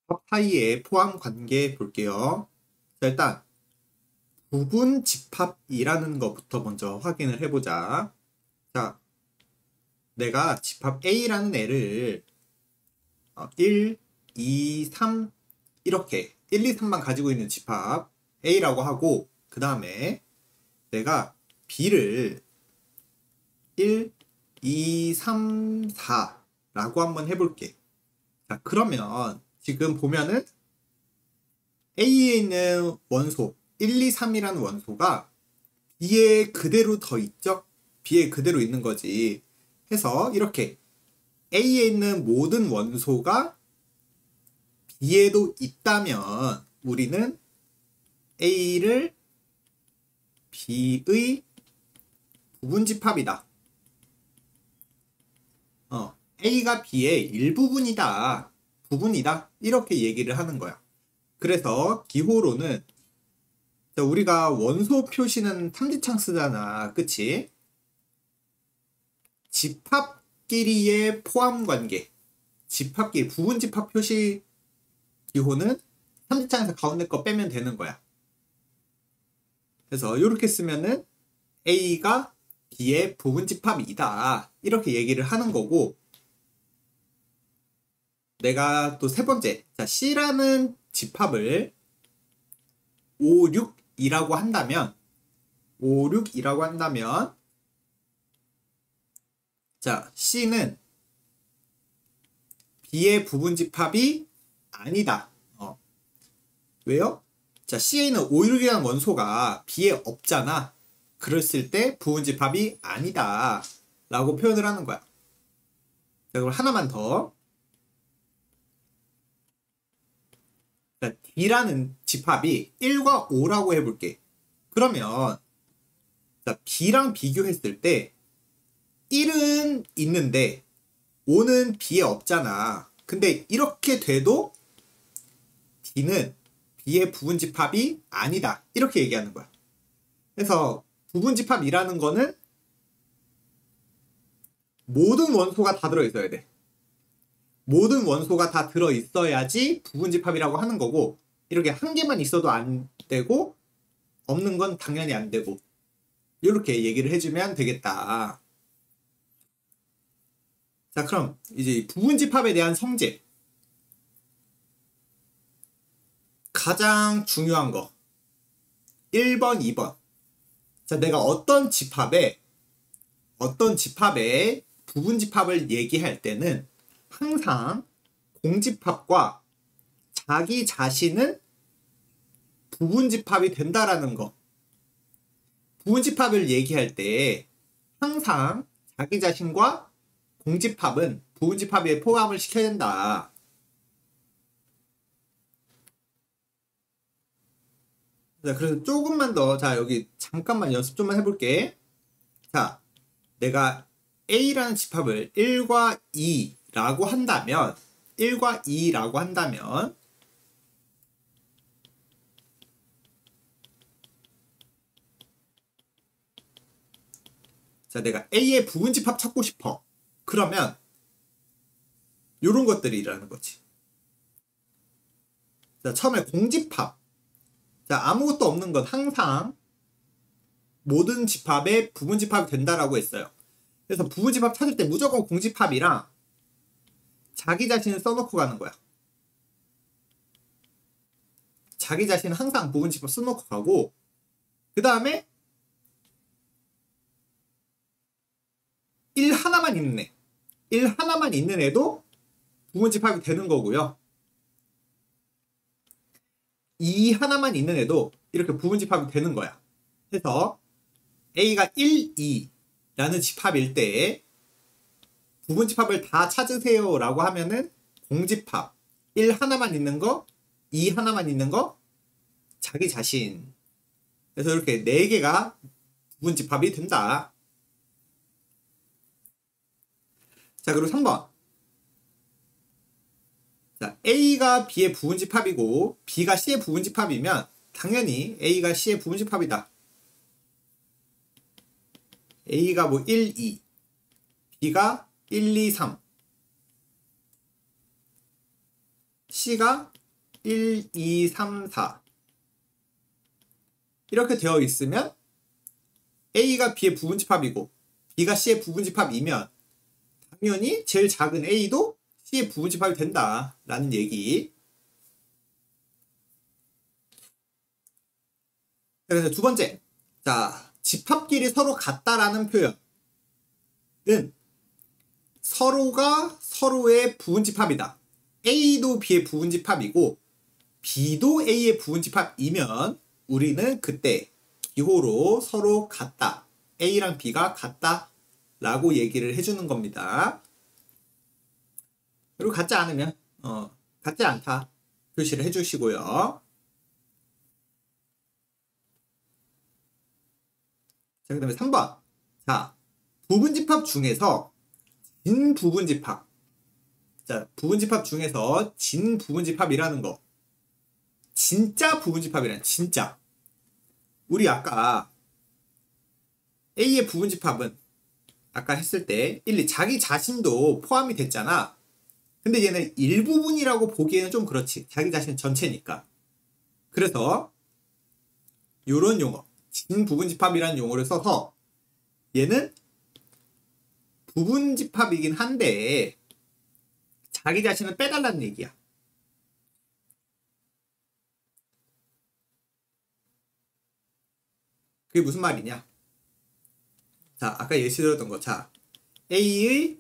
집합 사이의 포함 관계 볼게요. 자, 일단 부분 집합이라는 것부터 먼저 확인을 해보자. 자, 내가 집합 A라는 애를 1, 2, 3 이렇게 1, 2, 3만 가지고 있는 집합 A라고 하고, 그 다음에 내가 B를 1, 2, 3, 4라고 한번 해볼게. 자, 그러면 지금 보면은 A에 있는 원소 1, 2, 3이라는 원소가 B에 그대로 더 있죠? B에 그대로 있는 거지. 해서 이렇게 A에 있는 모든 원소가 B에도 있다면 우리는 A를 B의 부분집합이다. A가 B의 일부분이다. 부분이다. 이렇게 얘기를 하는 거야. 그래서 기호로는 우리가 원소 표시는 탐지창 쓰잖아. 그치? 집합끼리의 포함관계. 집합끼리 부분집합 표시 기호는 탐지창에서 가운데 거 빼면 되는 거야. 그래서 이렇게 쓰면은 A가 B의 부분집합이다. 이렇게 얘기를 하는 거고, 내가 또 세 번째, 자, C라는 집합을 5, 6이라고 한다면, 자, C는 B의 부분집합이 아니다. 왜요? 자, C에 있는 5, 6이라는 원소가 B에 없잖아. 그랬을 때 부분집합이 아니다. 라고 표현을 하는 거야. 자, 그럼 하나만 더. 자, D라는 집합이 1과 5라고 해볼게. 그러면 자, B랑 비교했을 때 1은 있는데 5는 B에 없잖아. 근데 이렇게 돼도 D는 B의 부분집합이 아니다. 이렇게 얘기하는 거야. 그래서 부분집합이라는 거는 모든 원소가 다 들어있어야 돼. 모든 원소가 다 들어있어야지 부분집합이라고 하는 거고, 이렇게 한 개만 있어도 안 되고 없는 건 당연히 안 되고, 이렇게 얘기를 해주면 되겠다. 자, 그럼 이제 부분집합에 대한 성질, 가장 중요한 거 1번, 2번. 자, 내가 어떤 집합에 부분집합을 얘기할 때는 항상 공집합과 자기 자신은 부분집합이 된다라는 거. 부분집합을 얘기할 때 항상 자기 자신과 공집합은 부분집합에 포함을 시켜야 된다. 자, 그래서 조금만 더, 자, 여기 잠깐만 연습 좀만 해볼게. 자, 내가 A라는 집합을 1과 2라고 한다면, 자, 내가 A의 부분집합 찾고 싶어. 그러면 요런 것들이라는 거지. 자, 처음에 공집합. 자, 아무것도 없는 건 항상 모든 집합에 부분집합이 된다라고 했어요. 그래서 부분집합 찾을 때 무조건 공집합이랑 자기 자신을 써놓고 가는 거야. 자기 자신은 항상 부분집합 써놓고 가고, 그 다음에 1 하나만 있는 애. 1 하나만 있는 애도 부분집합이 되는 거고요. 2 하나만 있는 애도 이렇게 부분집합이 되는 거야. 그래서 A가 1, 2라는 집합일 때 부분집합을 다 찾으세요 라고 하면은 공집합 1 하나만 있는 거, 2 하나만 있는 거, 자기 자신. 그래서 이렇게 4개가 부분집합이 된다. 자, 그리고 3번. 자, A가 B의 부분집합이고 B가 C의 부분집합이면 당연히 A가 C의 부분집합이다. A가 뭐 1, 2, B가 1, 2, 3, C가 1, 2, 3, 4 이렇게 되어 있으면 A가 B의 부분집합이고 B가 C의 부분집합이면 당연히 제일 작은 A도 C의 부분집합이 된다라는 얘기. 그래서 두 번째, 자, 집합끼리 서로 같다라는 표현은 서로가 서로의 부분집합이다. A도 B의 부분집합이고 B도 A의 부분집합이면 우리는 그때 기호로 서로 같다. A랑 B가 같다 라고 얘기를 해주는 겁니다. 그리고 같지 않으면 같지 않다 표시를 해주시고요. 자, 그 다음에 3번. 자, 부분집합 중에서 진부분집합. 자, 부분집합 중에서 진부분집합이라는 거. 진짜 부분집합이란 진짜. 우리 아까 A의 부분집합은 아까 했을 때 1, 2 자기 자신도 포함이 됐잖아. 근데 얘는 일부분이라고 보기에는 좀 그렇지. 자기 자신 전체니까. 그래서 요런 용어, 진부분집합이라는 용어를 써서 얘는 부분집합이긴 한데 자기 자신을 빼달라는 얘기야. 그게 무슨 말이냐? 자, 아까 예시 들었던 거. 자, A의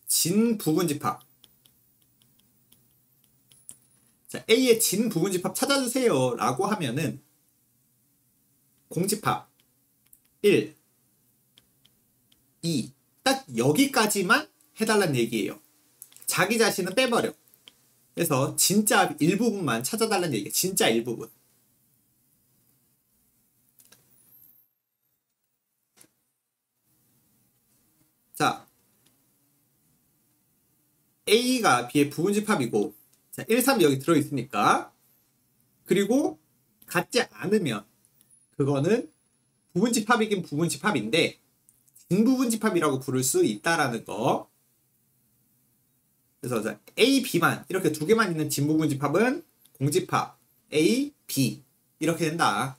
진부분집합. 자, A의 진부분집합 찾아주세요 라고 하면은 공집합 1, 2, 딱 여기까지만 해달라는 얘기예요. 자기 자신은 빼버려. 그래서 진짜 일부분만 찾아달라는 얘기예요. 진짜 일부분. 자, A가 B의 부분집합이고 자, 1, 3 여기 들어있으니까 그리고 같지 않으면 그거는 부분집합이긴 부분집합인데 진부분집합이라고 부를 수 있다라는 거. 그래서 자, A, B만 이렇게 두 개만 있는 진부분집합은 공집합 A, B 이렇게 된다.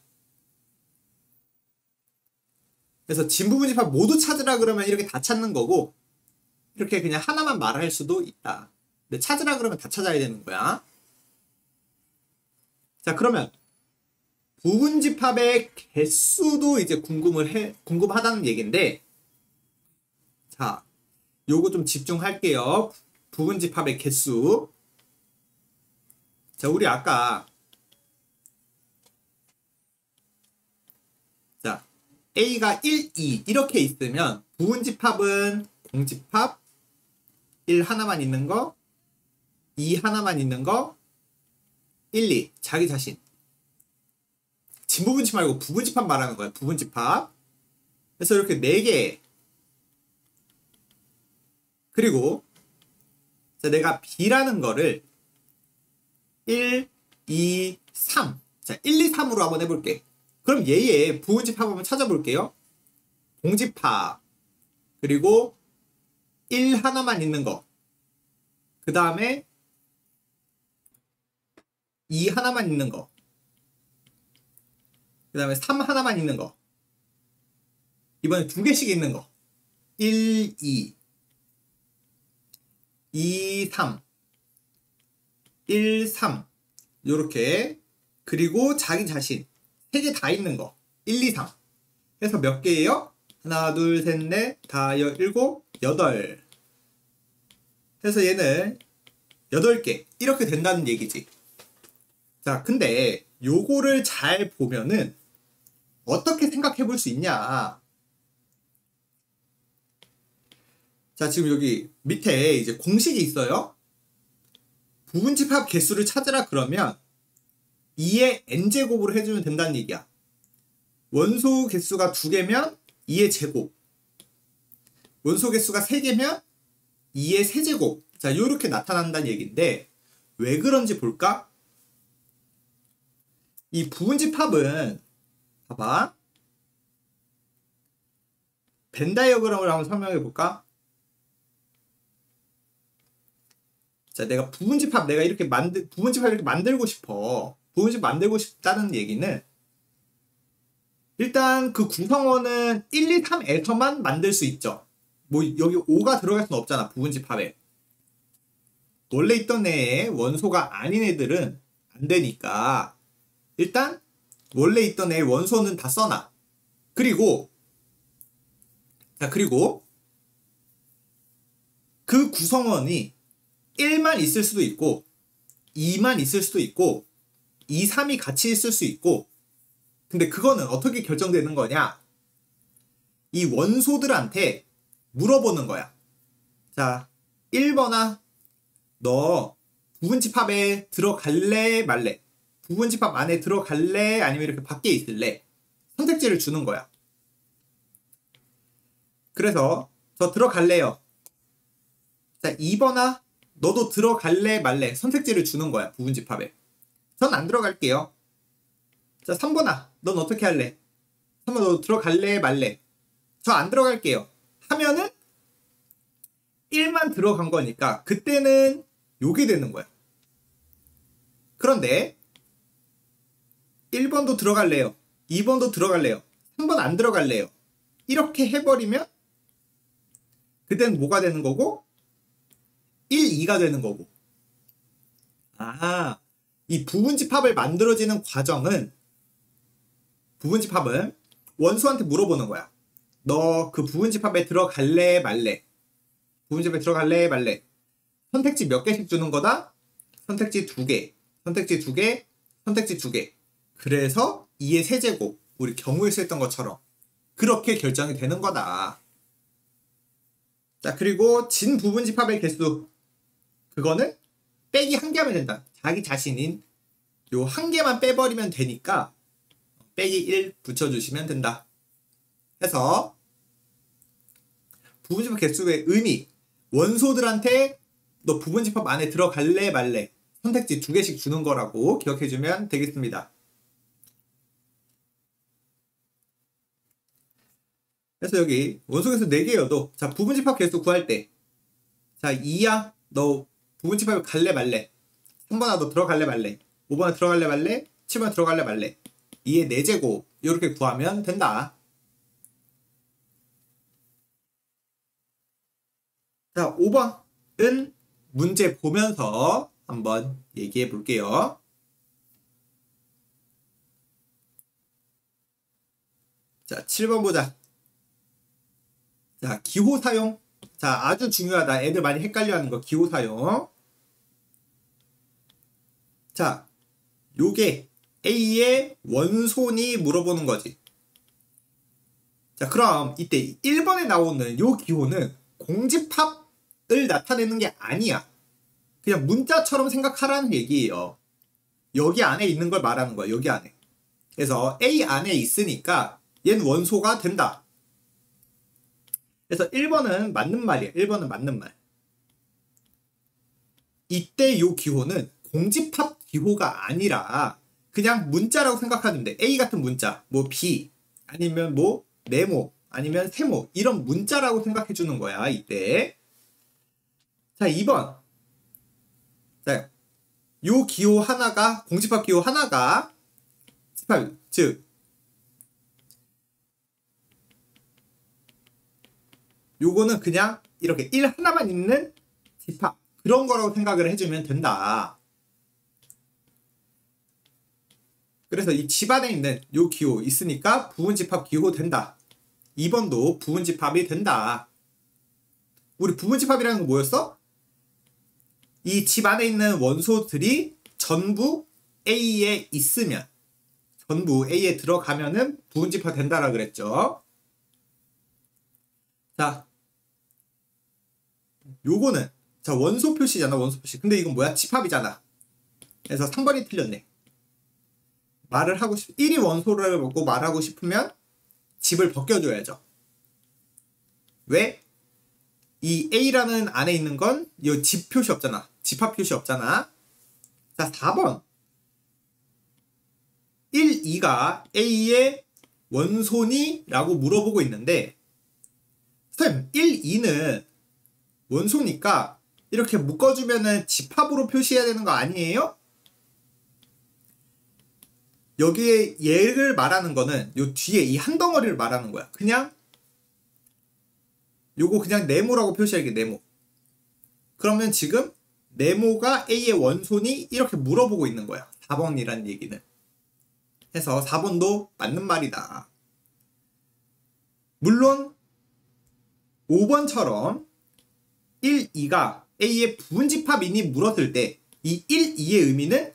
그래서 진부분집합 모두 찾으라 그러면 이렇게 다 찾는 거고 이렇게 그냥 하나만 말할 수도 있다. 근데 찾으라 그러면 다 찾아야 되는 거야. 자, 그러면 부분집합의 개수도 이제 궁금하다는 얘기인데 자, 요거 좀 집중할게요. 부분집합의 개수. 자, 우리 아까 자, A가 1, 2 이렇게 있으면 부분집합은 공집합 1 하나만 있는 거 2 하나만 있는 거 1, 2 자기 자신. 진부분집 말고 부분집합 말하는 거야. 부분집합. 그래서 이렇게 4개. 그리고 자, 내가 B라는 거를 1, 2, 3. 자, 1, 2, 3으로 한번 해볼게. 그럼 얘의 부분집합 한번 찾아볼게요. 공집합. 그리고 1 하나만 있는 거. 그 다음에 2 하나만 있는 거. 그 다음에 3 하나만 있는 거. 이번에 2개씩 있는 거. 1, 2. 2, 3. 1, 3. 요렇게. 그리고 자기 자신. 3개 다 있는 거. 1, 2, 3. 해서 몇 개예요? 하나, 둘, 셋, 넷, 다, 7, 8. 해서 얘는 8개. 이렇게 된다는 얘기지. 자, 근데 요거를 잘 보면은 어떻게 생각해 볼 수 있냐. 자, 지금 여기 밑에 이제 공식이 있어요. 부분집합 개수를 찾으라 그러면 2의 n제곱으로 해주면 된다는 얘기야. 원소 개수가 2개면 2의 제곱. 원소 개수가 3개면 2의 세제곱. 자, 요렇게 나타난다는 얘기인데 왜 그런지 볼까? 이 부분집합은 봐봐. 벤 다이어그램을 한번 설명해 볼까? 자, 내가 부분집합 내가 이렇게 부분집합 이렇게 만들고 싶어. 부분집합 만들고 싶다는 얘기는 일단 그 구성원은 1, 2, 3에서만 만들 수 있죠. 뭐 여기 5가 들어갈 수는 없잖아. 부분집합에. 원래 있던 애의 원소가 아닌 애들은 안 되니까 일단 원래 있던 애의 원소는 다 써놔. 그리고 그 구성원이 1만 있을 수도 있고 2만 있을 수도 있고 2, 3이 같이 있을 수 있고 근데 그거는 어떻게 결정되는 거냐? 이 원소들한테 물어보는 거야. 자, 1번아, 너 부분집합에 들어갈래 말래? 부분집합 안에 들어갈래? 아니면 이렇게 밖에 있을래? 선택지를 주는 거야. 그래서 저 들어갈래요. 자, 2번아, 너도 들어갈래 말래? 선택지를 주는 거야. 부분집합에. 전 안 들어갈게요. 자, 3번아, 넌 어떻게 할래? 3번 너 들어갈래 말래? 저 안 들어갈게요. 하면은 1만 들어간 거니까 그때는 요게 되는 거야. 그런데 1번도 들어갈래요. 2번도 들어갈래요. 3번 안 들어갈래요. 이렇게 해버리면 그때는 뭐가 되는 거고? 1, 2가 되는 거고. 아, 이 부분집합을 만들어지는 과정은 부분집합은 원소한테 물어보는 거야. 너 그 부분집합에 들어갈래 말래? 부분집합에 들어갈래 말래? 선택지 몇 개씩 주는 거다? 선택지 2개, 선택지 2개, 선택지 2개. 그래서 2의 세제곱, 우리 경우에서 했던 것처럼 그렇게 결정이 되는 거다. 자, 그리고 진 부분집합의 개수, 그거는 빼기 1개 하면 된다. 자기 자신인 요 1개만 빼버리면 되니까 빼기 1 붙여주시면 된다. 해서 부분집합 개수의 의미, 원소들한테 너 부분집합 안에 들어갈래 말래? 선택지 2개씩 주는 거라고 기억해주면 되겠습니다. 그래서 여기 원소 개수 4개여도 자, 부분집합 개수 구할 때 자, 2야, 너 부분집합에 갈래 말래? 3번아, 너 들어갈래 말래? 5번아, 들어갈래 말래? 7번아, 들어갈래 말래? 2의 4제곱 이렇게 구하면 된다. 자, 5번은 문제 보면서 한번 얘기해 볼게요. 자, 7번 보자. 자, 기호 사용. 자, 아주 중요하다. 애들 많이 헷갈려 하는 거. 기호 사용. 자, 요게 A의 원소니 물어보는 거지. 자, 그럼 이때 1번에 나오는 요 기호는 공집합을 나타내는 게 아니야. 그냥 문자처럼 생각하라는 얘기예요. 여기 안에 있는 걸 말하는 거야. 여기 안에. 그래서 A 안에 있으니까 얘는 원소가 된다. 그래서 1번은 맞는 말이야. 1번은 맞는 말. 이때 요 기호는 공집합 기호가 아니라 그냥 문자라고 생각하면 돼. A 같은 문자, 뭐 B, 아니면 뭐 네모, 아니면 세모 이런 문자라고 생각해 주는 거야. 이때. 자, 2번. 자, 요 기호 하나가 공집합 기호 하나가 집합, 즉 요거는 그냥 이렇게 1 하나만 있는 집합 그런 거라고 생각을 해주면 된다. 그래서 이 집 안에 있는 요 기호 있으니까 부분집합 기호 된다. 2번도 부분집합이 된다. 우리 부분집합이라는 건 뭐였어? 이 집 안에 있는 원소들이 전부 A에 있으면, 전부 A에 들어가면은 부분집합 된다라 그랬죠. 자, 요거는 자, 원소 표시잖아. 원소 표시. 근데 이건 뭐야? 집합이잖아. 그래서 3번이 틀렸네. 말을 하고 1이 원소를 먹고 말하고 싶으면 집을 벗겨줘야죠. 왜? 이 A라는 안에 있는 건 이 집 표시 없잖아. 집합 표시 없잖아. 자, 4번. 1, 2가 A의 원소니? 라고 물어보고 있는데 선생님, 1, 2는 원소니까 이렇게 묶어주면은 집합으로 표시해야 되는 거 아니에요? 여기에 얘를 말하는 거는 요 뒤에 이 한 덩어리를 말하는 거야. 그냥 요거 그냥 네모라고 표시할게. 네모. 그러면 지금 네모가 A의 원손이 이렇게 물어보고 있는 거야. 4번이란 얘기는. 해서 4번도 맞는 말이다. 물론 5번처럼 1, 2가 A의 부분집합이니 물었을 때 이 1, 2의 의미는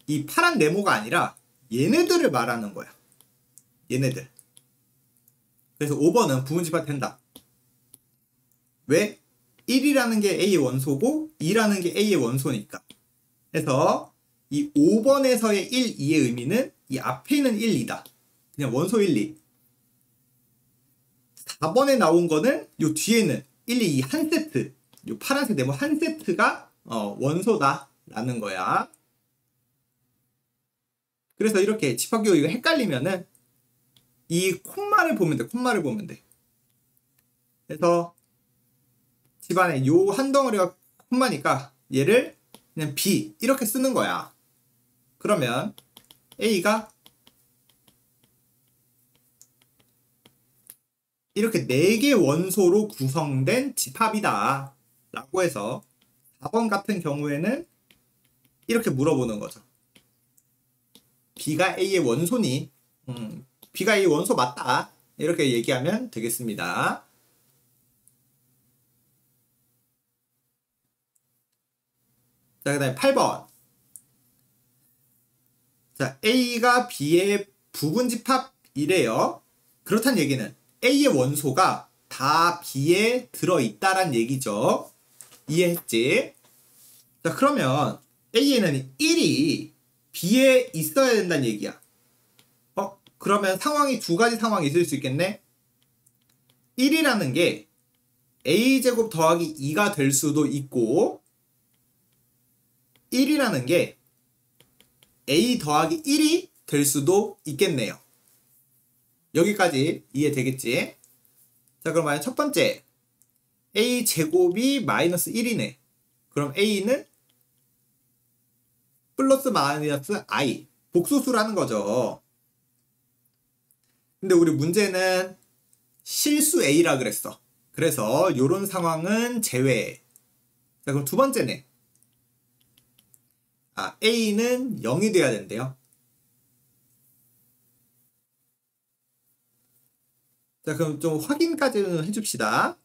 이 파란 네모가 아니라 얘네들을 말하는 거야. 얘네들. 그래서 5번은 부분집합 된다. 왜? 1이라는 게 A의 원소고 2라는 게 A의 원소니까. 그래서 이 5번에서의 1, 2의 의미는 이 앞에 있는 1, 2다. 그냥 원소 1, 2. 4번에 나온 거는 요 뒤에는 1, 2, 2 한 세트. 요 파란색 네모 한 세트가 원소다 라는 거야. 그래서 이렇게 집합기호 이거 헷갈리면은 이 콤마를 보면 돼. 콤마를 보면 돼. 그래서 집안에 요 한 덩어리가 콤마니까 얘를 그냥 B 이렇게 쓰는 거야. 그러면 A가 이렇게 4개 원소로 구성된 집합이다 라고 해서 4번 같은 경우에는 이렇게 물어보는 거죠. B가 A의 원소니? B가 A의 원소 맞다. 이렇게 얘기하면 되겠습니다. 자, 그 다음에 8번. 자, A가 B의 부분집합이래요. 그렇다는 얘기는 A의 원소가 다 B에 들어있다란 얘기죠. 이해했지? 자, 그러면 A에는 1이 B에 있어야 된다는 얘기야. 그러면 상황이 두 가지 상황이 있을 수 있겠네? 1이라는 게 A제곱 더하기 2가 될 수도 있고 1이라는 게 A 더하기 1이 될 수도 있겠네요. 여기까지 이해되겠지? 자, 그럼 만약 첫 번째 A제곱이 마이너스 1이네. 그럼 A는 플러스 마이너스 I 복소수라는 거죠. 근데 우리 문제는 실수 A라 그랬어. 그래서 요런 상황은 제외. 자, 그럼 두 번째네. A는 0이 돼야 된대요. 자, 그럼 좀 확인까지는 해줍시다.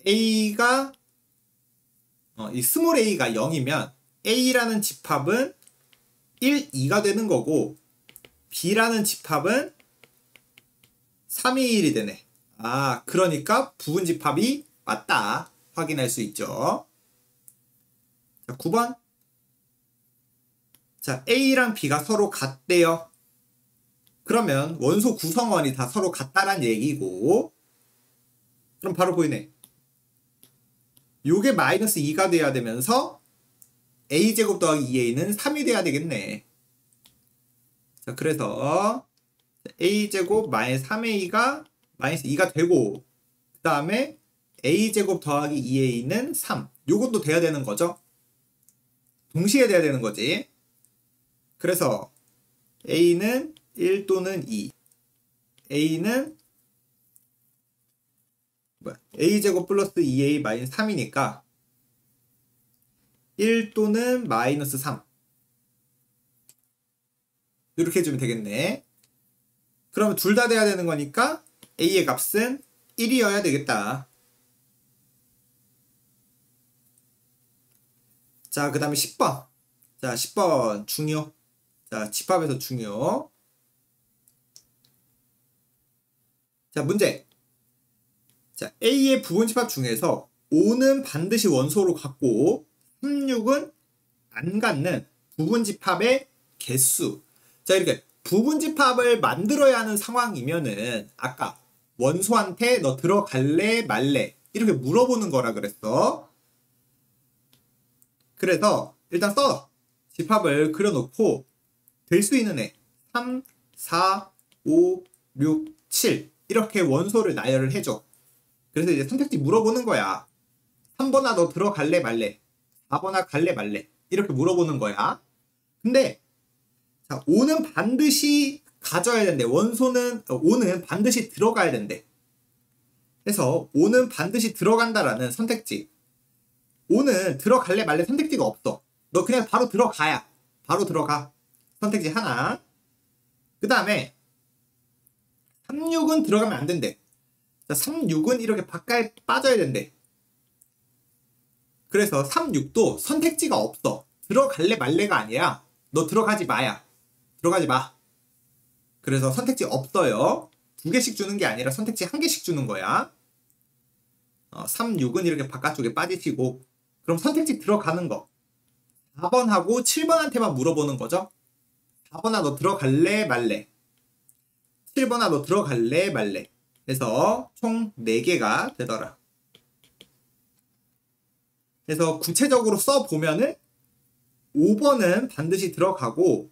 A가 이 스몰 a가 0이면 A라는 집합은 1, 2가 되는 거고 B라는 집합은 3, 2, 1이 되네. 그러니까 부분집합이 맞다. 확인할 수 있죠. 자, 9번. 자, A랑 B가 서로 같대요. 그러면 원소 구성원이 다 서로 같다란 얘기고 그럼 바로 보이네. 요게 마이너스 2가 돼야 되면서 A제곱 더하기 2A는 3이 돼야 되겠네. 자, 그래서 A제곱 마이너스 3A가 마이너스 2가 되고 그 다음에 A제곱 더하기 2A는 3. 요것도 돼야 되는 거죠. 동시에 돼야 되는 거지. 그래서 A는 1 또는 2. A는 A제곱 플러스 2A 마이너스 3이니까 1 또는 마이너스 3. 이렇게 해주면 되겠네. 그러면 둘 다 돼야 되는 거니까 A의 값은 1이어야 되겠다. 자, 그 다음에 10번. 자, 10번 중요. 자, 집합에서 중요. 자, 문제. 자, A의 부분집합 중에서 5는 반드시 원소로 갖고 16은 안 갖는 부분집합의 개수. 자, 이렇게 부분집합을 만들어야 하는 상황이면은 아까 원소한테 너 들어갈래 말래 이렇게 물어보는 거라 그랬어. 그래서 일단 써. 집합을 그려놓고 될 수 있는 애 3, 4, 5, 6, 7 이렇게 원소를 나열을 해줘. 그래서 이제 선택지 물어보는 거야. 3번아 너 들어갈래 말래? 4번아 갈래 말래? 이렇게 물어보는 거야. 근데 자, 5는 반드시 가져야 된대. 원소는 5는 반드시 들어가야 된대. 그래서 5는 반드시 들어간다라는 선택지. 5는 들어갈래 말래 선택지가 없어. 너 그냥 바로 들어가야. 바로 들어가. 선택지 하나. 그 다음에 3, 6은 들어가면 안 된대. 자, 3, 6은 이렇게 바깥에 빠져야 된대. 그래서 3, 6도 선택지가 없어. 들어갈래 말래가 아니라 너 들어가지 마야. 들어가지 마. 그래서 선택지 없어요. 2개씩 주는 게 아니라 선택지 1개씩 주는 거야. 3, 6은 이렇게 바깥쪽에 빠지시고 그럼 선택지 들어가는 거 4번하고 7번한테만 물어보는 거죠. 4번아 너 들어갈래 말래? 7번아 너 들어갈래 말래? 그래서 총 4개가 되더라. 그래서 구체적으로 써보면은 5번은 반드시 들어가고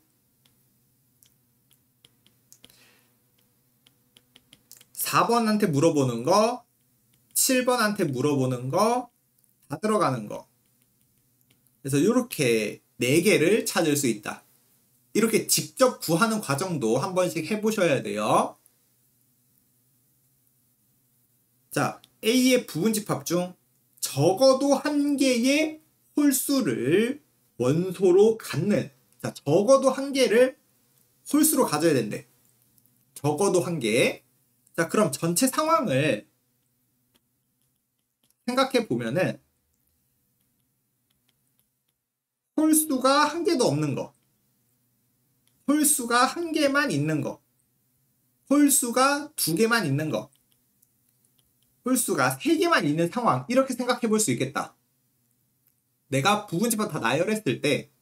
4번한테 물어보는 거 7번한테 물어보는 거 다 들어가는 거. 그래서 이렇게 4개를 찾을 수 있다. 이렇게 직접 구하는 과정도 한 번씩 해보셔야 돼요. 자, A의 부분집합 중 적어도 한 개의 홀수를 원소로 갖는, 자, 적어도 한 개를 홀수로 가져야 된대. 적어도 한 개. 자, 그럼 전체 상황을 생각해 보면은 홀수가 한 개도 없는 거, 홀수가 한 개만 있는 거, 홀수가 2개만 있는 거, 홀수가 3개만 있는 상황, 이렇게 생각해 볼 수 있겠다. 내가 부분집합 다 나열했을 때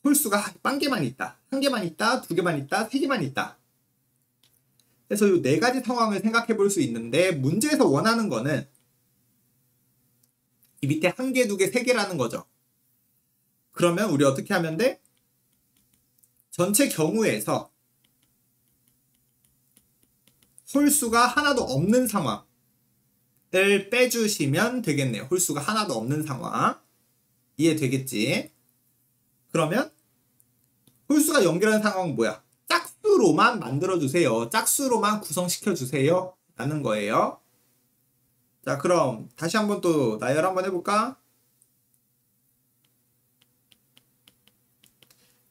홀수가 1개만 있다, 1개만 있다, 2개만 있다, 3개만 있다. 그래서 이 4가지 상황을 생각해 볼 수 있는데 문제에서 원하는 거는 이 밑에 1개, 2개, 3개라는 거죠. 그러면 우리 어떻게 하면 돼? 전체 경우에서 홀수가 하나도 없는 상황을 빼주시면 되겠네요. 홀수가 하나도 없는 상황. 이해되겠지? 그러면 홀수가 연결하는 상황은 뭐야? 짝수로만 만들어주세요. 짝수로만 구성시켜주세요. 라는 거예요. 자, 그럼 다시 한번 또 나열 한번 해볼까?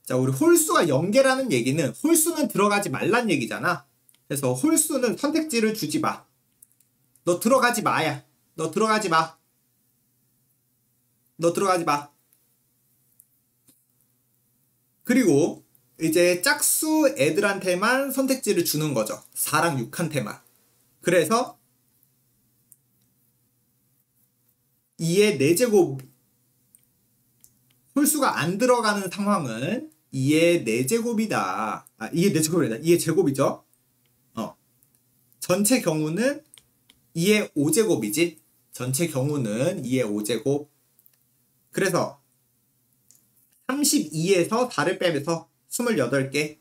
자, 우리 홀수가 연계라는 얘기는 홀수는 들어가지 말란 얘기잖아. 그래서 홀수는 선택지를 주지 마. 너 들어가지 마야. 너 들어가지 마. 너 들어가지 마. 그리고 이제 짝수 애들한테만 선택지를 주는 거죠. 4랑 6한테만. 그래서 2의 4제곱 홀수가 안 들어가는 상황은 2의 4제곱이다. 2의 4제곱이다. 2의 제곱이죠. 전체 경우는 2의 5제곱이지. 전체 경우는 2의 5제곱. 그래서 32에서 4를 빼면서 28개.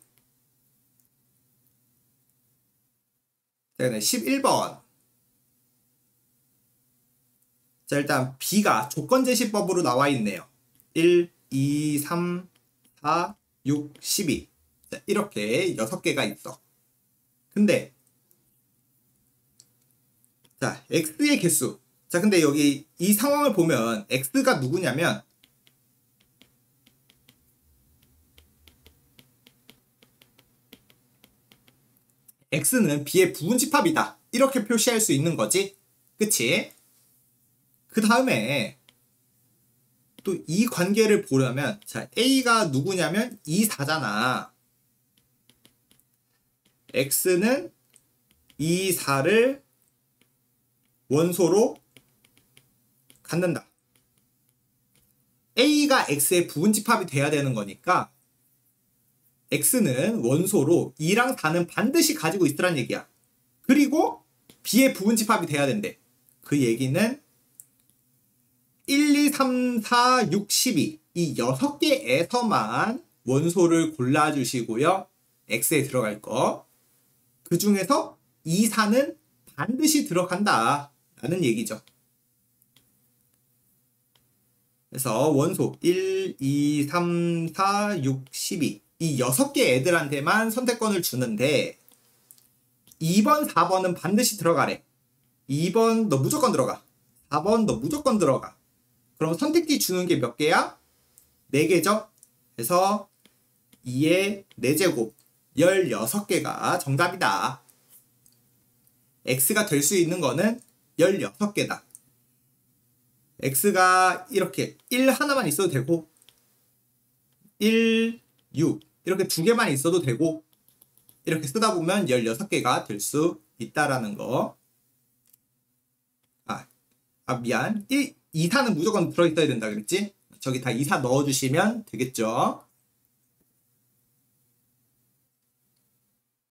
자, 11번. 자, 일단 B가 조건제시법으로 나와 있네요. 1, 2, 3, 4, 6, 12. 자, 이렇게 6개가 있어. 근데 자, X의 개수. 자, 근데 여기 이 상황을 보면 X가 누구냐면 X는 B의 부분집합이다. 이렇게 표시할 수 있는 거지. 그치? 그 다음에 또 이 관계를 보려면 자, A가 누구냐면 2, 4잖아. X는 2, 4를 원소로 갖는다. A가 X의 부분집합이 돼야 되는 거니까 X는 원소로 2랑 4는 반드시 가지고 있으란 얘기야. 그리고 B의 부분집합이 돼야 된대. 그 얘기는 1, 2, 3, 4, 6, 12 이 6개에서만 원소를 골라주시고요. X에 들어갈 거. 그 중에서 2, 4는 반드시 들어간다 라는 얘기죠. 그래서 원소 1, 2, 3, 4, 6, 12 이 6개 애들한테만 선택권을 주는데 2번, 4번은 반드시 들어가래. 2번 너 무조건 들어가. 4번 너 무조건 들어가. 그럼 선택지 주는 게 몇 개야? 4개죠? 그래서 2의 4제곱 16개가 정답이다. x가 될 수 있는 거는 16개다. x가 이렇게 1 하나만 있어도 되고 1, 6 이렇게 2개만 있어도 되고 이렇게 쓰다 보면 16개가 될 수 있다라는 거. 미안. 2사는 무조건 들어있어야 된다 그랬지? 저기 다 2사 넣어주시면 되겠죠?